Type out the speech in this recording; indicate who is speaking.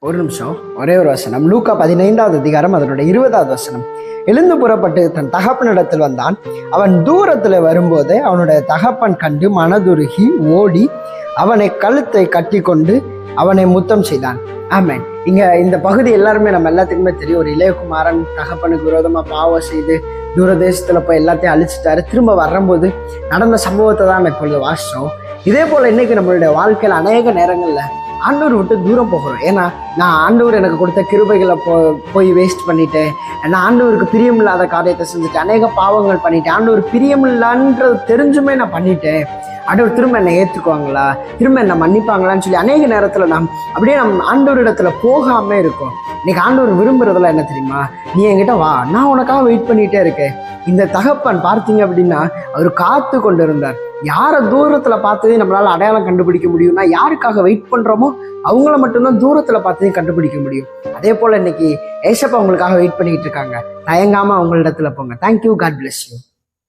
Speaker 1: ஒரு நிமிஷம், ஒரே ஒரு வசனம். லூக்கா 15வது அதிகாரம் அதனுடைய 20வது வசனம். எழுந்து புறப்பட்டு தன் தகப்பனிடத்தில் வந்தான். அவன் தூரத்தில் வரும்போது அவனுடைய தகப்பன் கண்டு மனதுருகி ஓடி அவனை கழுத்தை கட்டி கொண்டு அவனை முத்தம் செய்தான். ஆமேன். இந்த பகுதி எல்லாருமே நம்ம எல்லாத்துக்குமே தெரியும். ஒரு இளையகுமாரன் தகப்பனுக்கு விரோதமா பாவம் செய்து தூரதேசத்துல போய் எல்லாத்தையும் அழிச்சிட்டாரு. திரும்ப வரும்போது நடந்த சம்பவத்தை தான் நம்ம இப்பொழுது வாசிச்சோம். இதே போல இன்னைக்கு நம்மளுடைய வாழ்க்கையில அநேக நேரங்கள்ல ஆண்டவர் விட்டு தூரம் போகிறோம். ஏன்னா நான் ஆண்டவர் எனக்கு கொடுத்த கிருபைகளை போய் வேஸ்ட் பண்ணிட்டேன். நான் ஆண்டவருக்கு பிரியமில்லாத காரியத்தை செஞ்சுட்டேன். அநேக பாவங்கள் பண்ணிட்டேன். ஆண்டவர் பிரியமில்லான்றது தெரிஞ்சுமே நான் பண்ணிட்டேன். ஆண்டவர் திரும்ப என்னை ஏற்றுக்குவாங்களா, திரும்ப என்னை மன்னிப்பாங்களான்னு சொல்லி அநேக நேரத்தில் அப்படியே ஆண்டவரிடத்துல போகாம இருக்கோம். இன்னைக்கு ஆண்டவர் விரும்புறதுல என்ன தெரியுமா? நீ என்கிட்ட வா, நான் உனக்காக வெயிட் பண்ணிட்டே இருக்கேன். இந்த தகப்பன் பார்த்தீங்க அப்படின்னா அவர் காத்து கொண்டு இருந்தார். யாரை தூரத்துல பார்த்ததே நம்மளால அடையாளம் கண்டுபிடிக்க முடியும்னா, யாருக்காக வெயிட் பண்றோமோ அவங்கள மட்டும்தான் தூரத்துல பார்த்ததையும் கண்டுபிடிக்க முடியும். அதே போல இன்னைக்கு ஏசப்பா உங்களுக்காக வெயிட் பண்ணிட்டு இருக்காங்க. தயங்காம அவங்க இடத்துல போங்க. தேங்க்யூ. God bless you.